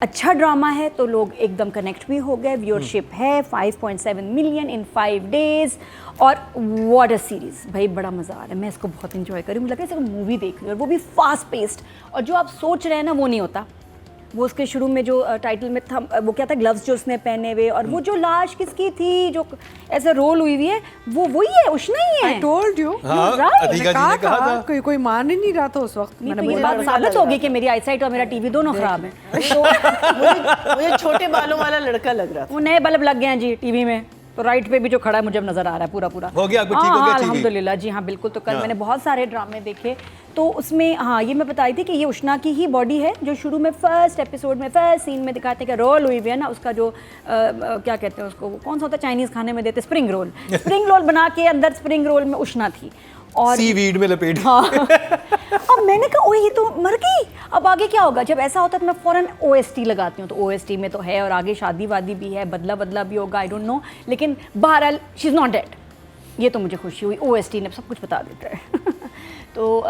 अच्छा ड्रामा है तो लोग एकदम कनेक्ट भी हो गए। व्यूअरशिप है 5.7 मिलियन इन 5 डेज और व्हाट अ सीरीज भाई, बड़ा मज़ा आ रहा है। मैं इसको बहुत इंजॉय करी, मुझे लगा जैसे मूवी देख रही हूँ और वो भी फास्ट पेस्ड। और जो आप सोच रहे हैं ना वो नहीं होता। वो उसके शुरू में जो टाइटल में था वो क्या था, ग्लव्स जो उसने पहने हुए, और वो जो लाश किसकी थी जो ऐसे रोल हुई हुई है, वो वही है, उष्णा ही है। I told you. अधिका जी ने कहा था। कोई मान ही नहीं रहा था उस वक्त। नहीं, तो ये बात साबित होगी कि मेरी आईसाइट और मेरा टीवी दोनों खराब है। तो मुझे छोटे बालों वाला लड़का लग रहा था। वो नए बल्ब लग गए हैं जी टीवी में, तो राइट पे भी जो खड़ा है मुझे नजर आ रहा है पूरा पूरा। हो गया, कुछ ठीक हो गया टीवी? अल्हम्दुलिल्लाह जी हाँ, बिल्कुल। तो कल मैंने बहुत सारे ड्रामे देखे, तो उसमें हाँ ये मैं बताई थी कि ये उष्णा की ही बॉडी है जो शुरू में फर्स्ट एपिसोड में फर्स्ट सीन में दिखाते हैं कि रोल हुई हुई है ना, उसका जो क्या कहते हैं उसको, कौन सा होता है चाइनीज़ खाने में देते, स्प्रिंग रोल। स्प्रिंग रोल बना के अंदर स्प्रिंग रोल में उष्णा थी और सीवीड में लपेट। हाँ। अब मैंने कहा ओ ये तो मर गई, अब आगे क्या होगा। जब ऐसा होता है तो मैं फ़ौरन OST लगाती हूँ, तो OST में तो है और आगे शादी वादी भी है, बदला बदला भी होगा, आई डोंट नो, लेकिन बहरहाल शी इज़ नॉट डेड, ये तो मुझे खुशी हुई। OST ने सब कुछ बता देता है। तो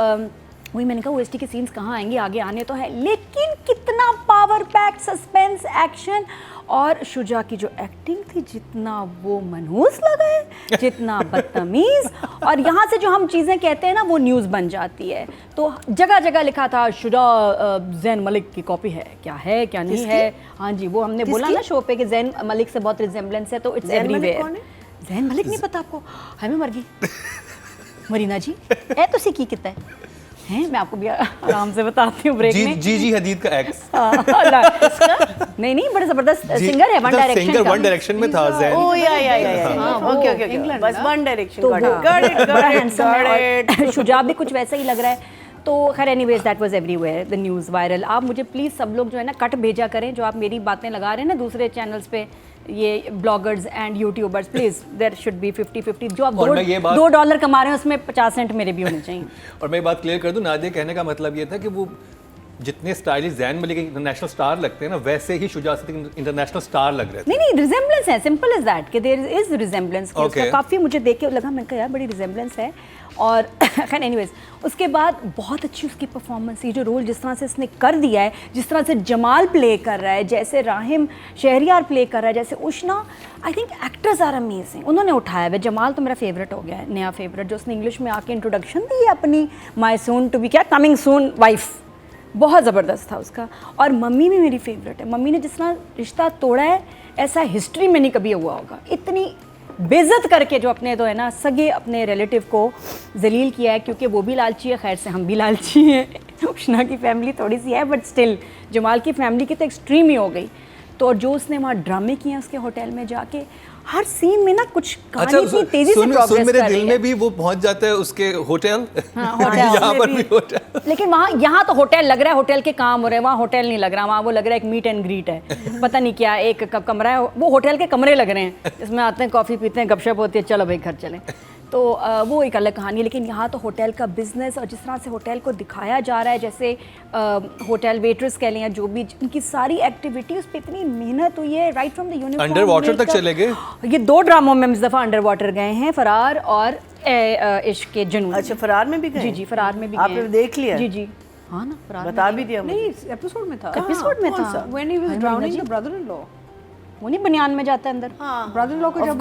वही मैंने कहा OST के सीन्स कहाँ आएंगे, आगे आने तो है, लेकिन कितना पावर पैक्ड सस्पेंस एक्शन और शुजा की जो एक्टिंग थी, जितना वो मनहूस लगा है, जितना बदतमीज़, और यहाँ से जो हम चीज़ें कहते हैं ना वो न्यूज़ बन जाती है। तो जगह जगह लिखा था शुजा जैन मलिक की कॉपी है, क्या है क्या नहीं है। हाँ जी, वो हमने बोला ना शो पे कि जैन मलिक से बहुत रिजेम्बलेंस है, तो इट्स एवरीवेयर। जैन मलिक नहीं पता आपको? हमें मर गई मरीना जी है तो सी की कितना है, मैं आपको भी आराम से बताती हूँ ब्रेक में। जी हदीद का एक्स। नहीं, बड़ा जबरदस्त सिंगर है, one direction singer one direction में था जैन। ओह या ओके बस वन डायरेक्शन। तो बड़ा हैंडसम है, शुजा भी कुछ वैसा ही लग रहा है। तो खैर anyways that was everywhere the news viral. आप मुझे प्लीज़ सब लोग जो है ना कट भेजा करें, जो आप मेरी बातें लगा रहे हैं ना दूसरे चैनल्स पे, ये bloggers and YouTubers, please there should be 50-50। जो आप $2 कमा रहे हैं उसमें 50 सेंट मेरे भी होने चाहिए। और मैं बात क्लियर कर दूं, नादिया कहने का मतलब ये था कि वो जितने stylish Jain Malik international star लगते हैं ना, वैसे ही शुजा सिद्दीकी इंटरनेशनल स्टार लग रहे थे। नहीं रिजेम्बलेंस है, सिंपल इज दैट कि देयर इज रिजेम्बलेंस। काफ़ी मुझे देख के लगा, मैंने कहा यार बड़ी रिजेम्बलेंस है। और खैर एनीवेज उसके बाद बहुत अच्छी उसकी परफॉर्मेंस, ये जो रोल जिस तरह से इसने कर दिया है, जिस तरह से जमाल प्ले कर रहा है, जैसे राहिम शहरियार प्ले कर रहा है, जैसे Ushna, I think actors are amazing. उन्होंने उठाया है। जमाल तो मेरा फेवरेट हो गया है, नया फेवरेट, जो उसने इंग्लिश में आके इंट्रोडक्शन दी है अपनी माई सून टू बी क्या कमिंग सून वाइफ, बहुत ज़बरदस्त था उसका। और मम्मी भी मेरी फेवरेट है। मम्मी ने जिस तरह रिश्ता तोड़ा है ऐसा हिस्ट्री में नहीं कभी हुआ होगा। इतनी बेइज्जत करके जो अपने तो है ना सगे अपने रिलेटिव को जलील किया है, क्योंकि वो भी लालची है, खैर से हम भी लालची हैं। उष्णा की फैमिली थोड़ी सी है बट स्टिल जमाल की फैमिली की तो एक्सट्रीम ही हो गई। तो जो उसने वहाँ ड्रामे किए हैं उसके होटल में जाके, हर सीन में ना कुछ कहानी इतनी तेजी से प्रोग्रेस कर रही है। मेरे दिल में भी वो पहुंच जाता है उसके होटल। हाँ, होटल यहाँ पर भी होटल, लेकिन वहाँ यहाँ तो होटल लग रहा है, होटल के काम हो रहे हैं, वहाँ होटल नहीं लग रहा, वहाँ वो लग रहा है एक मीट एंड ग्रीट है, पता नहीं क्या, एक कमरा है, वो होटल के कमरे लग रहे हैं, इसमें आते हैं कॉफ़ी पीते हैं, गपशप होती है, चलो भाई घर चलें। तो वो एक अलग कहानी है। लेकिन यहाँ तो होटल का बिजनेस और जिस तरह से होटल को दिखाया जा रहा है, जैसे होटल वेटर्स कह लें या जो भी, उनकी सारी एक्टिविटी, उस पर इतनी मेहनत हुई है, right from the uniform under water तक चले गए। ये 2 ड्रामों में इस दफ़ा अंडर वाटर गए हैं, फरार और इश्क के जुनून। अच्छा, फरार में भी गए? जी फरार में भी गए। आपने देख लिया? जी हाँ ना, फरार बता भी दिया। नहीं, एपिसोड में था। एपिसोड में था When he was drowning the brother-in-law. वो नहीं बनियान में जाता है अंदर। हाँ, brother-in-law को जब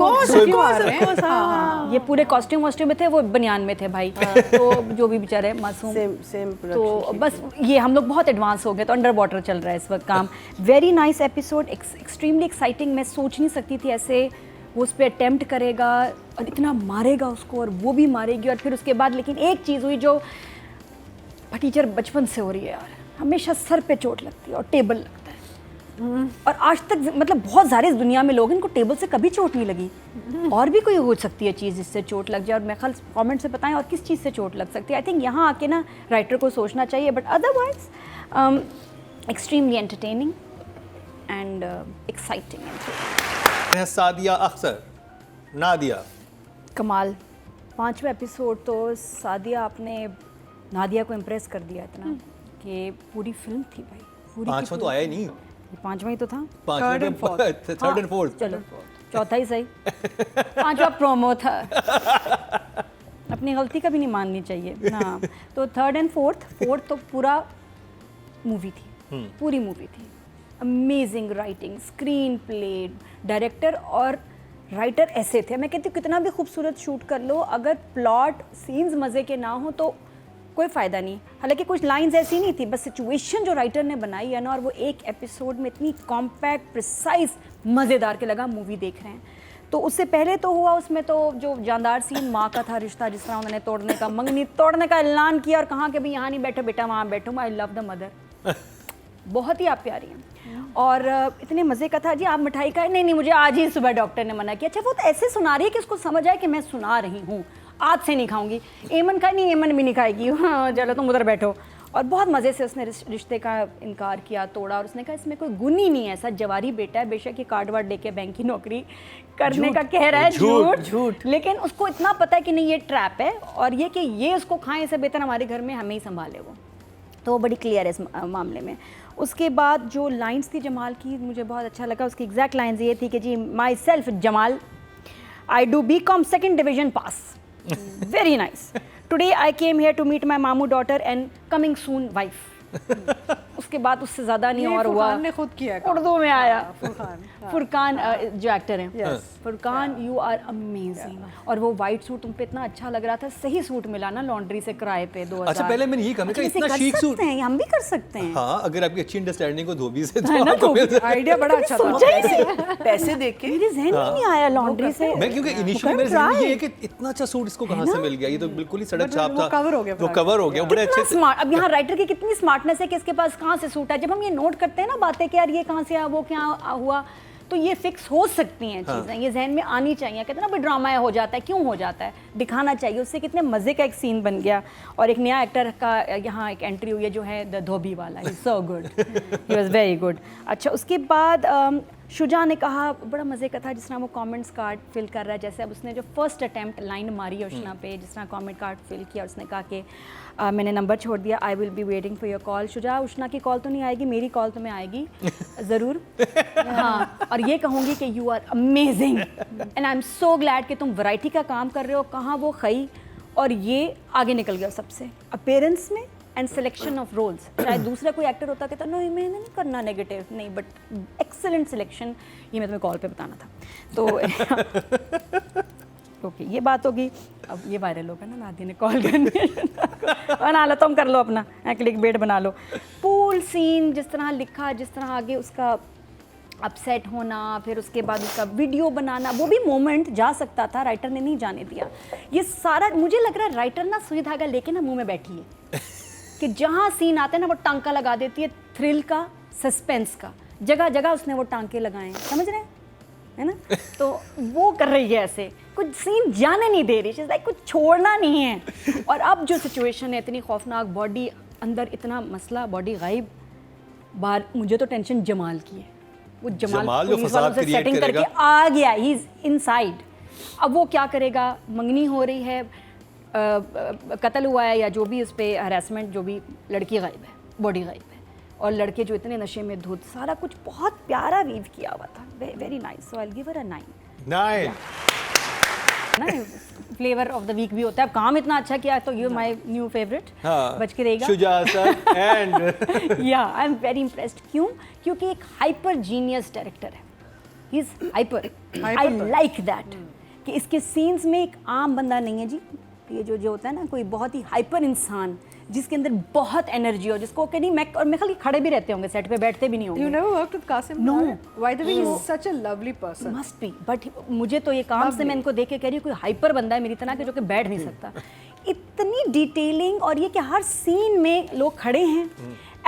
ये पूरे कॉस्ट्यूम वॉस्ट्यूम में थे, वो बनियान में थे भाई। तो जो भी बेचारे मासूम, सेम तो बस ये हम लोग बहुत एडवांस हो गए, तो अंडर वाटर चल रहा है इस वक्त काम। Very nice episode, extremely exciting. मैं सोच नहीं सकती थी ऐसे वो उस पर अटेम्प्ट करेगा और इतना मारेगा उसको और वो भी मारेगी। और फिर उसके बाद लेकिन एक चीज़ हुई जो टीचर बचपन से हो रही है यार, हमेशा सर पे चोट लगती है और टेबल लगता है। और आज तक मतलब बहुत सारे इस दुनिया में लोग, इनको टेबल से कभी चोट नहीं लगी। और भी कोई हो सकती है चीज़ जिससे चोट लग जाए, और मैं ख्याल कमेंट से बताएं और किस चीज़ से चोट लग सकती है। आई थिंक यहाँ आके ना राइटर को सोचना चाहिए, but otherwise extremely entertaining and exciting. Sadia Akhtar, Nadia कमाल। 5वां एपिसोड तो सादिया आपने नादिया को इम्प्रेस कर दिया इतना कि पूरी फिल्म थी भाई, पूरी। 5वां तो आया ही नहीं, 5वां ही तो था, 3rd and 4th। चलो चौथा ही सही, 5वां प्रोमो था। अपनी गलती कभी नहीं माननी चाहिए ना। तो 3rd and 4th तो पूरा मूवी थी, पूरी मूवी थी। Amazing writing, screen play, director और राइटर ऐसे थे, मैं कहती हूँ कितना भी खूबसूरत शूट कर लो, अगर प्लॉट सीन्स मज़े के ना हो तो कोई फ़ायदा नहीं। हालांकि कुछ लाइंस ऐसी नहीं थी, बस सिचुएशन जो राइटर ने बनाई है ना, और वो एक एपिसोड में इतनी कॉम्पैक्ट, प्रिसाइज, मज़ेदार के लगा मूवी देख रहे हैं। तो उससे पहले तो हुआ उसमें तो जो जानदार सीन माँ का था रिश्ता, जिस तरह उन्होंने तोड़ने का, मंगनी तोड़ने का ऐलान किया और कहा कि भाई यहाँ नहीं बैठो बेटा, वहाँ बैठो, आई लव द मदर। बहुत ही आप प्यारी हैं और इतने मज़े का था। जी आप मिठाई खाए? नहीं मुझे आज ही सुबह डॉक्टर ने मना किया। अच्छा वो तो ऐसे सुना रही है कि उसको समझ आए कि मैं सुना रही हूँ, आज से नहीं खाऊंगी। एमन खाई? नहीं एमन भी नहीं खाएगी। हाँ चलो तुम उधर बैठो। और बहुत मज़े से उसने रिश्ते का इनकार किया, तोड़ा, और उसने कहा इसमें कोई गुण ही नहीं है, ऐसा जवारी बेटा है, बेशक ये कार्ड वार्ड लेके बैंक की नौकरी करने का कह रहा है, झूठ, लेकिन उसको इतना पता है कि नहीं ये ट्रैप है, और ये कि ये उसको खाएं इससे बेहतर हमारे घर में हमें ही संभाले वो। तो वो बड़ी क्लियर है इस मामले में। उसके बाद जो लाइंस थी जमाल की, मुझे बहुत अच्छा लगा। उसकी एग्जैक्ट लाइंस ये थी कि जी myself Jamal, I do BCom 2nd division pass, very nice. Today I came here to meet my मामू daughter and coming soon wife. उसके बाद उससे ज़्यादा नहीं और हुआ। फुरकान ने खुद किया, उर्दू में आया। फुरकान फुरकान जो एक्टर हैं, फुरकान यू आर अमेजिंग। और वो वाइट सूट तुम पे इतना अच्छा लग रहा था, सही सूट मिला ना लॉन्ड्री से किराए पे 2000। अच्छा पहले मैंने यही कहा, अच्छा, इतना शीक सूट हम भी कर सकते हैं। हाँ अगर आपकी अच्छी अंडरस्टैंडिंग हो धोबी से है ना, तो आपको आइडिया बड़ा अच्छा था। सोचा ही नहीं, पैसे देख के मेरे जहन में नहीं आया लॉन्ड्री से। मैं क्योंकि इनिशियली मेरे जहन में ये है कि इतना अच्छा सूट इसको कहाँ से मिल गया, ये तो बिल्कुल ही सड़क छाप था, वो कवर हो गया, वो कवर हो गया बड़े अच्छे से। स्मार्ट। अब यहाँ राइटर की कितनी स्मार्टनेस है कि इसके पास कहाँ से सूट है। जब हम ये नोट करते हैं ना बातें कि यार ये कहाँ से आया, वो क्या हुआ, तो ये फिक्स हो सकती हैं चीज़ें, ये जहन में आनी चाहिए। कहते हैं ना भाई ड्रामा हो जाता है, क्यों हो जाता है, दिखाना चाहिए। उससे कितने मज़े का एक सीन बन गया। और एक नया एक्टर का यहाँ एक एंट्री हुई है जो है द धोबी वाला, he so good, he was very good. अच्छा उसके बाद शुजा ने कहा, बड़ा मज़े का था जिस तरह वो कमेंट्स कार्ड फिल कर रहा है। जैसे अब उसने जो फर्स्ट अटैम्प्ट लाइन मारी उष्णा पे, जिस तरह कमेंट कार्ड फिल किया, उसने कहा कि मैंने नंबर छोड़ दिया, I will be waiting for your call. Shuja Ushna की कॉल तो नहीं आएगी, मेरी कॉल तो मैं आएगी ज़रूर। हाँ, और ये कहूँगी कि you are amazing and I am so glad कि तुम वैरायटी का काम कर रहे हो। कहाँ वो खई और ये आगे निकल गया सबसे अपीयरेंस में एंड सिलेक्शन ऑफ रोल्स। शायद दूसरा कोई एक्टर होता कहता नो मैंने नहीं करना नेगेटिव, नहीं, बट एक्सेलेंट सिलेक्शन। ये मैं तुम्हें कॉल पे बताना था। तो ओके ये बात होगी। अब ये वायरल होगा ना, नादी ने कॉल करनी बना लो, तुम कर लो अपना क्लिक बेट बना लो। पूल सीन जिस तरह लिखा, जिस तरह आगे उसका अपसेट होना, फिर उसके बाद उसका वीडियो बनाना, वो भी मोमेंट जा सकता था, राइटर ने नहीं जाने दिया। ये सारा मुझे लग रहा है राइटर ना सुई धागा लेके ना मुंह में बैठी है कि जहाँ सीन आते हैं ना वो टांका लगा देती है, थ्रिल का, सस्पेंस का, जगह जगह उसने वो टांके लगाए हैं, समझ रहे हैं, है ना। तो वो कर रही है ऐसे, कुछ सीन जाने नहीं दे रही, लाइक कुछ छोड़ना नहीं है। और अब जो सिचुएशन है इतनी खौफनाक, बॉडी अंदर इतना मसला, बॉडी गायब, बाहर मुझे तो टेंशन जमाल की है। वो जमाल जो फसाद क्रिएट सेटिंग करके आ गया, ही इज इनसाइड। अब वो क्या करेगा, मंगनी हो रही है, कत्ल हुआ है या जो भी उस पर हरासमेंट, जो भी, लड़की गायब है, बॉडी गायब है, और लड़के जो इतने नशे में धुत, सारा कुछ बहुत प्यारा वीव किया हुआ था, very nice. So I will give her a 9 ना। फ्लेवर ऑफ द वीक भी होता है। काम इतना अच्छा किया तो यू माय न्यू फेवरेट बच के रहेगा। शुजा सर एंड या आई एम वेरी इम्प्रेस्ड। क्यों? क्योंकि एक हाइपर जीनियस डायरेक्टर है, he is hyper, I like that, कि इसके सीन्स में एक आम बंदा नहीं है जी, ये जो होता है ना कोई बहुत ही हाइपर इंसान जिसके अंदर बहुत एनर्जी हो, जिसको कहीं मैं खाली खड़े भी रहते होंगे सेट पे, बैठते भी नहीं होंगे। You never worked with Qasim? No. By the way, he's such a lovely person. Must be, but मुझे तो ये काम से मैं इनको देख के कह रही हूँ कोई हाइपर बंदा है मेरी तरह के जो कि बैठ नहीं सकता। इतनी डिटेलिंग, और ये कि हर सीन में लोग खड़े हैं,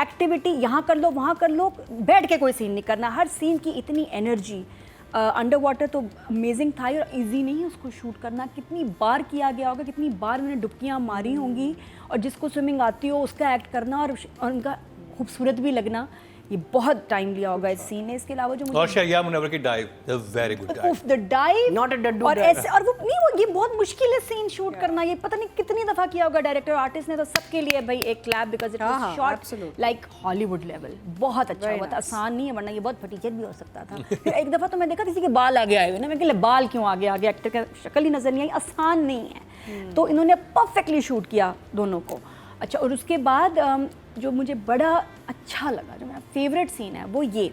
एक्टिविटी यहाँ कर लो वहाँ कर लो, बैठ के कोई सीन नहीं करना, हर सीन की इतनी एनर्जी। अंडर वाटर तो अमेजिंग था, और इजी नहीं है उसको शूट करना। कितनी बार किया गया होगा, कितनी बार उन्होंने डुबकियाँ मारी होंगी, और जिसको स्विमिंग आती हो उसका एक्ट करना और उनका खूबसूरत भी लगना, ये बहुत टाइम लिया होगा इस सीन ने। इसके अलावा जो और शैया मुनव्वर की dive, very good dive, the dive, Not a डड्डू और डाइव। ऐसे, और वो नहीं, वो ये बहुत मुश्किल है सीन शूट करना, ये पता नहीं कितनी दफा किया होगा डायरेक्टर आर्टिस्ट ने। तो सबके लिए भाई एक clap, because it was shot like Hollywood level, बहुत अच्छा हुआ था। आसान नहीं है, वरना ये बहुत फटीचर भी हो सकता था। फिर एक दफा तो मैं देखा किसी के बाल आगे आए हुए ना, मैं कहा बाल क्यों आगे आगे, एक्टर का शक्ल ही नजर नहीं आई, आसान नहीं है। तो इन्होंने परफेक्टली शूट किया दोनों को। अच्छा, और उसके बाद जो मुझे बड़ा अच्छा लगा, जो मेरा फेवरेट सीन है वो ये,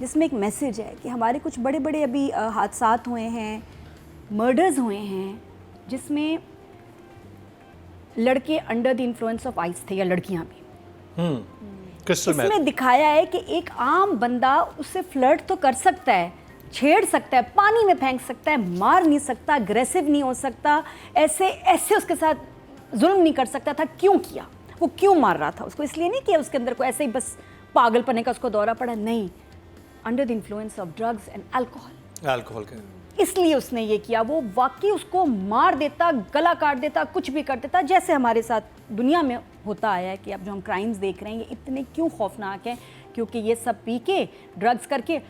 जिसमें एक मैसेज है कि हमारे कुछ बड़े बड़े अभी हादसात हुए हैं, मर्डर्स हुए हैं, जिसमें लड़के under the influence of ice थे, या लड़कियां भी। Crystal math. इसमें दिखाया है कि एक आम बंदा उससे फ्लर्ट तो कर सकता है, छेड़ सकता है, पानी में फेंक सकता है, मार नहीं सकता, अग्रेसिव नहीं हो सकता, ऐसे ऐसे उसके साथ जुल्म नहीं कर सकता था। क्यों किया? वो क्यों मार रहा था उसको? इसलिए नहीं किया उसके अंदर को ऐसे ही बस पागलपने का उसको दौरा पड़ा, नहीं, under the influence of drugs and alcohol के, इसलिए उसने ये किया। वो वाकई उसको मार देता, गला काट देता, कुछ भी कर देता, जैसे हमारे साथ दुनिया में होता आया है कि अब जो हम क्राइम्स देख रहे हैं ये इतने क्यों खौफनाक हैं, क्योंकि ये सब पी के ड्रग्स करके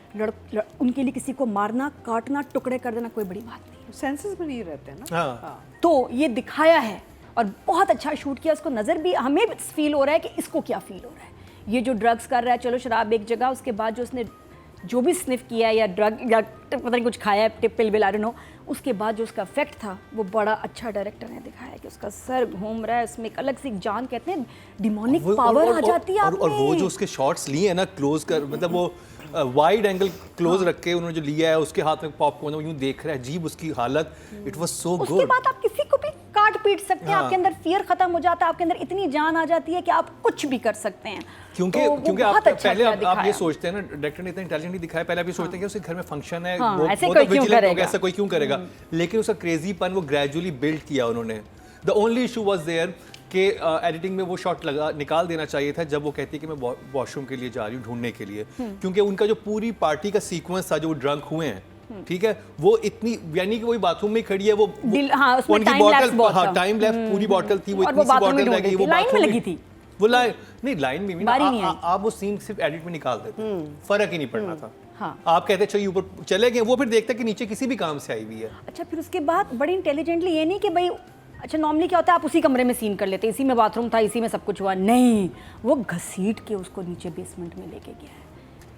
उनके लिए किसी को मारना, काटना, टुकड़े कर देना कोई बड़ी बात नहीं। सेंसेस में नहीं रहते ना। हाँ। तो ये दिखाया है और बहुत अच्छा शूट किया, उसको नज़र भी, हमें फील हो रहा है कि इसको क्या फील हो रहा है। ये जो ड्रग्स कर रहा है, चलो शराब एक जगह, उसके बाद जो उसने जो भी स्निफ किया है या ड्रग या पता नहीं कुछ खाया है, tip pill bill, I don't know, उसके बाद जो उसका इफेक्ट था वो बड़ा अच्छा डायरेक्टर ने दिखाया कि उसका सर घूम रहा है, उसमें एक अलग सी जान, कहते हैं डिमोनिक पावर आ जाती है। और वो जो उसके शॉट्स लिए हैं ना क्लोज कर, मतलब वो वाइड एंगल क्लोज रख के उन्होंने जो लिया है, उसके हाथ में पॉपकॉर्न, वो यूं देख रहा है, अजीब उसकी हालत, इट वाज सो गुड। उसके बाद आप किसी को भी काट पीट सकते हैं, आपके अंदर फियर खत्म हो जाता है, आपके अंदर इतनी जान आ जाती है कि आप कुछ भी कर सकते हैं। क्योंकि तो क्योंकि आप बहुत अच्छा पहले किया आप दिखाया। ये सोचते हैं ना, डायरेक्टर ने इतना इंटेलिजेंटली दिखाया, पहले आप ये सोचते हैं कि उसके घर में फंक्शन है, हाँ, वो ऐसे तो कोई क्यों विजिलेंट करेगा? होगा, ऐसा कोई क्यों करेगा, लेकिन उसका क्रेजीपन वो ग्रेजुअली बिल्ड किया उन्होंने। The only issue was there कि एडिटिंग में वो शॉट लगा निकाल देना चाहिए था जब वो कहती है कि मैं वॉशरूम के लिए जा रही हूँ ढूंढने के लिए, क्योंकि उनका जो पूरी पार्टी का सीक्वेंस था जो ड्रंक हुए हैं, ठीक है, वो इतनी, यानी कि वही बाथरूम में खड़ी है, वो हाँ, उसमें उनकी time lapse बॉटल, बहुत हाँ था। टाइम लैप्स पूरी बॉटल थी, वो और इतनी वो सी बाथरूम में बॉटल रह गई, वो ढूंढ रही थी, बाथरूम लाइन में में लगी थी। वो लाइन नहीं, लाइन में भी ना, बारी नहीं आई। आप वो सीन सिर्फ एडिट में निकाल देते, फर्क ही नहीं पड़ना था। हाँ। आप कहते चाहिए ऊपर चले गए, वो फिर देखते कि नीचे किसी भी काम से आई हुई है। अच्छा, फिर उसके बाद बड़ी इंटेलिजेंटली, ये नहीं कि भाई अच्छा नॉर्मली क्या होता है आप उसी कमरे में सीन कर लेते, इसी में बाथरूम था, इसी में सब कुछ हुआ, नहीं, वो घसीट के उसको नीचे बेसमेंट में लेके गया है।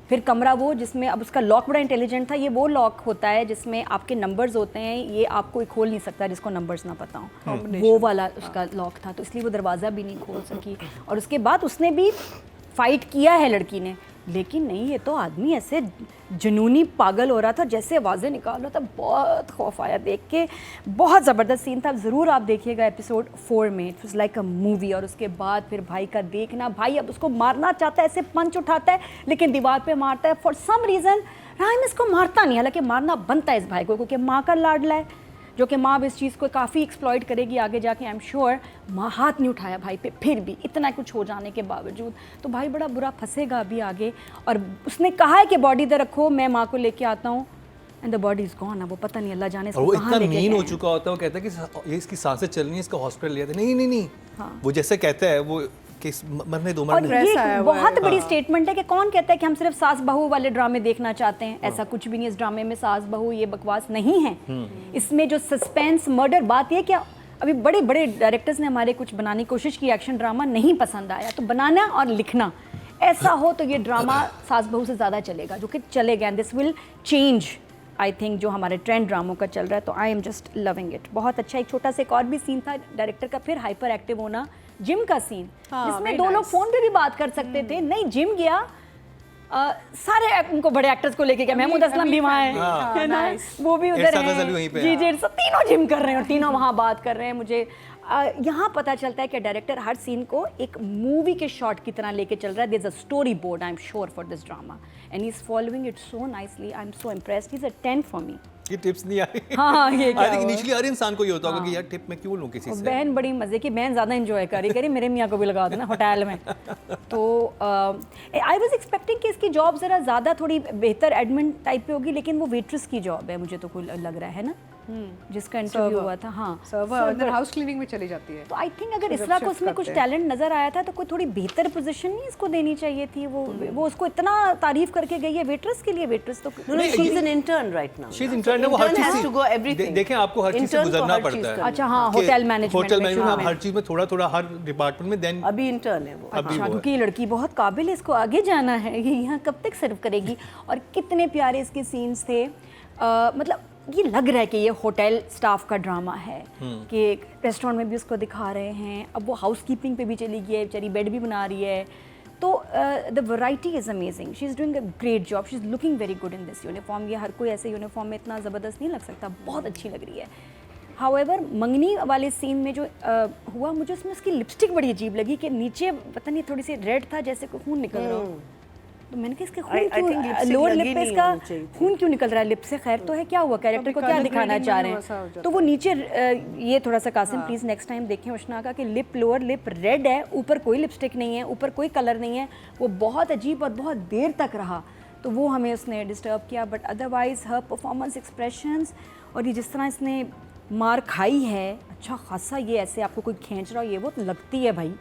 फिर कमरा वो जिसमें, अब उसका लॉक बड़ा इंटेलिजेंट था, ये वो लॉक होता है जिसमें आपके नंबर्स होते हैं, ये आप कोई खोल नहीं सकता जिसको नंबर्स ना पता हो, वो वाला उसका लॉक था, तो इसलिए वो दरवाज़ा भी नहीं खोल सकी। और उसके बाद उसने भी फाइट किया है लड़की ने, लेकिन नहीं, ये तो आदमी ऐसे जुनूनी पागल हो रहा था, जैसे आवाज़ें निकाल रहा था, बहुत खौफ आया देख के। बहुत ज़बरदस्त सीन था, ज़रूर आप देखिएगा एपिसोड 4 में, it was like a movie. और उसके बाद फिर भाई का देखना, भाई अब उसको मारना चाहता है, ऐसे पंच उठाता है लेकिन दीवार पे मारता है, फॉर सम रीज़न राइम इसको मारता नहीं, हालांकि मारना बनता है इस भाई को, क्योंकि माँ का लाडला है, जो कि माँ भी इस चीज़ को काफ़ी एक्सप्लॉइट करेगी आगे जाके, आई एम श्योर। माँ हाथ नहीं उठाया भाई पे, फिर भी इतना कुछ हो जाने के बावजूद, तो भाई बड़ा बुरा फंसेगा अभी आगे। और उसने कहा है कि बॉडी इधर रखो, मैं माँ को लेके आता हूँ, and the body is gone. अब वो पता नहीं अल्लाह जाने और वो कहाँ इतना लेके मीन गए हो हैं। चुका होता है, वो कहता है कि ये इसकी सांसें चल रही हैं, इसका हॉस्पिटल लिया था, नहीं नहीं नहीं, वो जैसे कहता है वो कि मरने दो, और मरने दो। ये आया एक हुआ है। बहुत बड़ी स्टेटमेंट है कि कौन कहता है कि हम सिर्फ सास बहू वाले ड्रामे देखना चाहते हैं, ऐसा कुछ भी नहीं। इस ड्रामे में सास बहू ये बकवास नहीं है, इसमें जो सस्पेंस मर्डर, बात ये क्या, अभी बड़े बड़े डायरेक्टर्स ने हमारे कुछ बनाने की कोशिश की, एक्शन ड्रामा नहीं पसंद आया, तो बनाना और लिखना ऐसा हो तो ये ड्रामा सास बहू से ज़्यादा चलेगा, जो कि चलेगा, and this will change I think जो हमारे ट्रेंड ड्रामों का चल रहा है। तो I am just loving it, बहुत अच्छा। एक छोटा सा एक और भी सीन था डायरेक्टर का, फिर हाइपर एक्टिव होना, जिम का सीन, हाँ, जिसमें very दो लोग nice. फोन पे भी बात कर सकते थे, नहीं जिम गया, सारे उनको बड़े एक्टर्स को लेके गया, महमूद असलम भी वहाँ है, हाँ, है ना, nice. वो भी उधर इरशाद अजहर भी वहीं है, पे जी है। जी, सब तीनों जिम कर रहे हैं और तीनों वहाँ बात कर रहे हैं। मुझे यहाँ पता चलता है कि डायरेक्टर हर सीन को एक मूवी के शॉट की तरह लेके चल रहा है। There is a story board, I am sure, for this drama, and he is following it so nicely, I am so impressed, he is a 10 for me. ये टिप्स नहीं आ रही। हाँ, ये क्या आई थिंक हुआ? इनिशियली हर इंसान को ये होता होगा कि यार टिप मैं क्यों लूं किसी और से। बहन बड़ी मज़े की, बहन ज़्यादा एंजॉय करी मेरे मियाँ को भी लगा देना होटल में। तो आई वाज एक्सपेक्टिंग कि इसकी जॉब ज़रा ज़्यादा थोड़ी बेहतर एडमिन टाइप पे होगी, लेकिन वो वेट्रेस की जॉब है, मुझे तो कोई लग रहा है ना, जिसका इंटरव्यू हुआ था। हाँ, सर्वर अंदर हाउस क्लीनिंग में चली जाती है। तो आई थिंक अगर इसरा को उसमें कुछ टैलेंट नज़र आया था तो कोई थोड़ी बेहतर पोजीशन नहीं इसको देनी चाहिए थी। वो उसको इतना तारीफ करके गई है वेट्रेस के लिए, वेट्रेस तो No, she's an intern right now. She is intern, वो हर Intern has चीज to go everything. देखें आपको हर चीज से Intern को गुजरना हर पड़ता चीज है। करना। अच्छा, हाँ, होटल मैनेजमेंट होटल में, मैनेजमेंट हाँ। आप हर चीज में थोड़ा थोड़ा हर डिपार्टमेंट में देन अभी intern है वो। अभी अच्छा, वो है। क्योंकि ये लड़की बहुत काबिल है, इसको आगे जाना है, ये यहाँ कब तक सर्व करेगी। और कितने प्यारे इसके सीन्स थे, मतलब ये लग रहा है कि ये होटल स्टाफ का ड्रामा है, कि रेस्टोरेंट में भी उसको दिखा रहे हैं, अब वो हाउस कीपिंग पे भी चली गई है बेचारी, बेड भी बना रही है, तो the variety is amazing, she is doing a great job, she is looking very good in this uniform. ये हर कोई ऐसे यूनिफॉर्म में इतना ज़बरदस्त नहीं लग सकता, बहुत अच्छी लग रही है। हाउएवर मंगनी वाले सीन में जो हुआ, मुझे उसमें उसकी लिपस्टिक बड़ी अजीब लगी कि नीचे पता नहीं थोड़ी सी रेड था, जैसे कोई खून निकल रहा हो। तो मैंने कहा इसके खून I think क्यों, lipstick लोअर लगी लिप पे नहीं इसका होनी चाहिए थी। खून क्यों निकल रहा है लिप से? खैर तो है, क्या हुआ, कैरेक्टर को क्या colour दिखाना grading चाह में रहे वैसा हो हैं? जाता तो वो नीचे ये थोड़ा सा कासिम प्लीज़ नेक्स्ट टाइम देखें उष्णा का कि लिप, लोअर लिप रेड है, ऊपर कोई लिपस्टिक नहीं है, ऊपर कोई कलर नहीं है, वो बहुत अजीब और बहुत देर तक रहा, तो वो हमें उसने डिस्टर्ब किया। But otherwise her performance, expressions, और ये जिस तरह इसने मार खाई है अच्छा खासा, ये ऐसे आपको कोई खींच रहा हो ये वो तो लगती है भाई।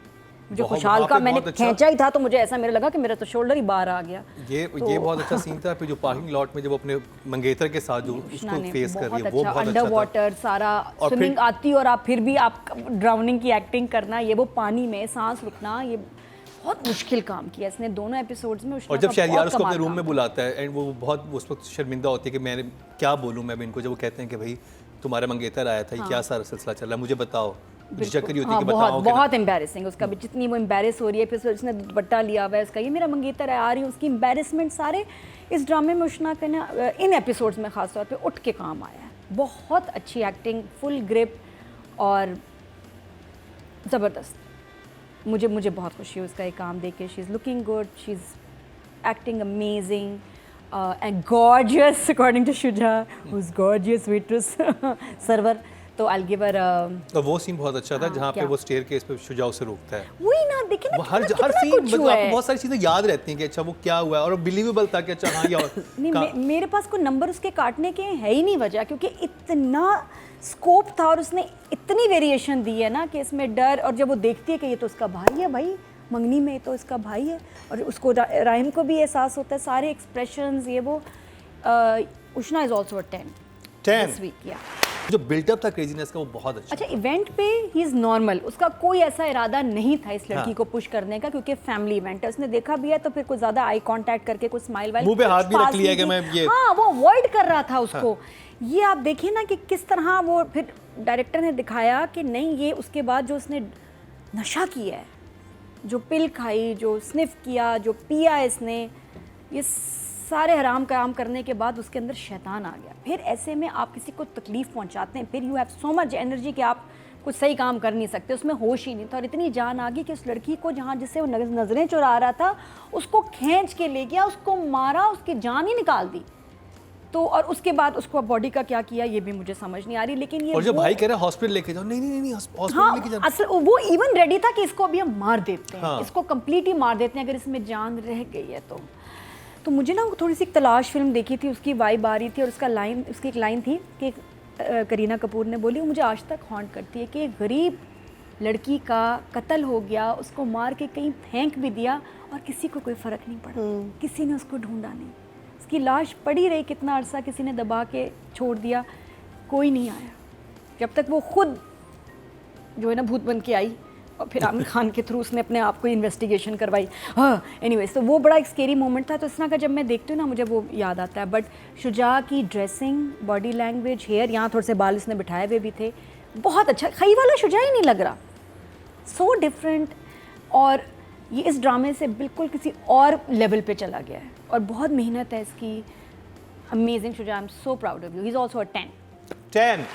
मुझे बहुत- खुशहाल वहाँ का पे मैंने बहुत अच्छा- खींचा ही था तो मुझे ऐसा मेरे लगा कि मेरा तो शोल्डर ही बाहर आ गया। ये बहुत अच्छा सीन था। फिर जो पार्किंग लॉट में जब अपने मंगेतर के साथ जो कृष्णा उसको ने फेस कर रही है, वो अच्छा, बहुत अंडर अच्छा था। वाटर सारा और फिर- स्विमिंग आती और आप फिर भी आप ड्राउनिंग की एक्टिंग करना, ये वो पानी में सांस रुकना, ये बहुत मुश्किल काम किया इसने दोनों एपिसोड्स में। और जब शहरयार उसको अपने रूम में बुलाता है एंड वो बहुत उस वक्त शर्मिंदा होती है कि मैंने क्या बोलूँ मैं इनको, जब वो कहते हैं कि भाई तुम्हारा मंगेतर आया था, ये क्या सारा सिलसिला चल रहा है, मुझे बताओ। झिझक रही होती है कि बताओ बहुत कि ना। बहुत एम्बैरेसिंग उसका भी, जितनी वो एम्बैरेस हो रही है, फिर उसने दुपट्टा लिया हुआ है उसका, ये मेरा मंगेतर है, आ रही हूँ, उसकी एम्बैरेसमेंट सारे इस ड्रामे में उष्णा के ना इन एपिसोड्स में ख़ास तौर पे उठ के काम आया है। बहुत अच्छी एक्टिंग, फुल ग्रिप और ज़बरदस्त। मुझे बहुत खुशी हुई उसका ये काम देख के। She is looking good, she is acting amazing and gorgeous according to Shuja, who is gorgeous waitress server. तो आई गिव हर और वो सीन बहुत अच्छा था जहाँ पे क्या? वो स्टेयरकेस पे शुजाऊ से रोकता है। वही ना, देखे ना वो हर कितना सीन कुछ मतलब हुआ आपको है। बहुत सारी चीजें याद रहती हैं कि अच्छा वो क्या हुआ है, और बिलीवेबल था कि अच्छा हाँ ये नहीं मेरे पास कोई नंबर उसके काटने के है ही नहीं वजह, क्योंकि इतना स्कोप था और उसने इतनी वेरिएशन दी है ना कि इसमें डर, और जब वो देखती है कि ये तो उसका भाई है, भाई मंगनी में तो इसका भाई है, और उसको राइम को भी एहसास होता है, सारे एक्सप्रेशंस ये वो। उष्णा इज ऑल्सो 10 दिस वीक। या जो बिल्टअप था क्रेजीनेस का वो बहुत अच्छा। अच्छा, इवेंट पे ही इज़ नॉर्मल, उसका कोई ऐसा इरादा नहीं था इस लड़की हाँ। को पुश करने का, क्योंकि फैमिली इवेंट है, उसने देखा भी है तो फिर कोई ज़्यादा आई कांटेक्ट करके कुछ स्माइल वाइल मुंह पे हाथ भी रख लिया कि कि मैं ये- हाँ वो अवॉइड कर रहा था उसको। ये आप देखिए ना कि किस तरह वो फिर डायरेक्टर ने दिखाया कि नहीं, ये उसके बाद जो उसने नशा किया है, जो पिल खाई, जो स्निफ किया, जो पिया इसने, ये सारे हराम काम करने के बाद उसके अंदर शैतान आ गया। फिर ऐसे में आप किसी को तकलीफ़ पहुंचाते हैं, फिर you have so much energy कि आप कुछ सही काम कर नहीं सकते, उसमें होश ही नहीं था। और इतनी जान आ गई कि उस लड़की को जहाँ जिससे वो नज़रें चुरा रहा था उसको खींच के ले गया, उसको मारा, उसकी जान ही निकाल दी। तो और उसके बाद उसको बॉडी का क्या किया ये भी मुझे समझ नहीं आ रही। लेकिन ये और जब वो- भाई कह रहा है हॉस्पिटल लेके जाओ, नहीं हॉस्पिटल हाँ, लेके जाओ। असल वो इवन रेडी था कि इसको अभी हम मार देते हैं, हाँ। इसको कंप्लीट ही मार देते हैं अगर इसमें जान रह गई है तो मुझे ना थोड़ी सी एक तलाश फिल्म देखी थी, उसकी वाइब आ रही थी, और उसकी एक लाइन थी कि करीना कपूर ने बोली, वो मुझे आज तक हॉन्ट करती है कि एक गरीब लड़की का कत्ल हो गया, उसको मार के कहीं फेंक भी दिया और किसी को कोई फ़र्क नहीं पड़ा, किसी ने उसको ढूंढा नहीं, उसकी लाश पड़ी रही कितना अरसा, किसी ने दबा के छोड़ दिया, कोई नहीं आया, जब तक वो खुद जो है ना भूत बन के आई, और फिर आमिर खान के थ्रू उसने अपने आप को इन्वेस्टिगेशन करवाई। हाँ एनीवेज, तो वो बड़ा एक स्केरी मोमेंट था। तो इस तरह का जब मैं देखती हूँ ना मुझे वो याद आता है। बट शुजा की ड्रेसिंग, बॉडी लैंग्वेज, हेयर, यहाँ थोड़े से बाल इसने बिठाए हुए भी थे, बहुत अच्छा। खई वाला शुजा ही नहीं लग रहा, सो डिफरेंट, और ये इस ड्रामे से बिल्कुल किसी और लेवल पे चला गया है, और बहुत मेहनत है इसकी। Amazing Shuja, I am so proud of you. He is also a 10।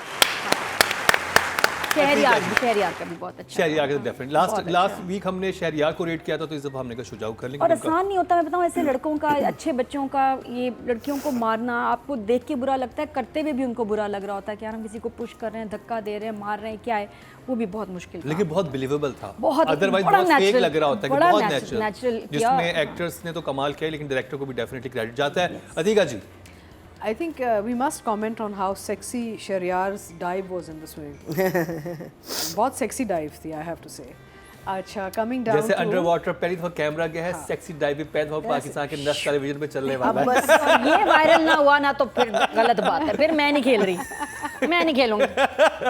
Shahryar का भी बहुत अच्छा। शहरयार का डेफिनेट लास्ट वीक हमने शहरयार को रेट किया था, तो इस दफा हमने कहा शुजाऊ कर लेंगे। और आसान नहीं होता, मैं बताऊँ ऐसे लड़कों का, अच्छे बच्चों का, ये लड़कियों को मारना आपको देख के बुरा लगता है, करते हुए भी उनको बुरा लग रहा होता है कि यार हम किसी को पुश कर रहे हैं, धक्का दे रहे हैं, मार रहे हैं, क्या है, वो भी बहुत मुश्किल था। लेकिन बहुत बिलीवेबल था, बहुत अदरवाइज बड़ा बहुत फेक natural, लग रहा होता है कि बड़ा बहुत natural नेचुरल, किया। जिसमें एक्टर्स ने तो कमाल किया, लेकिन डायरेक्टर को भी डेफिनेटली क्रेडिट जाता है। अतीका जी, I think we must comment on how sexy Shahriyar's dive was in the swimming. बहुत sexy dive थी, I have to say. अच्छा, coming down जैसे to अंडर वाटर पहली दफा कैमरा गया है, सेक्सी डाइविंग पहली दफा पाकिस्तान के नेशनल टेलीविजन पे चलने वाला है। बस ये वायरल ना हुआ ना तो फिर गलत बात है, फिर मैं नहीं खेल रही, मैं नहीं खेलूंगी।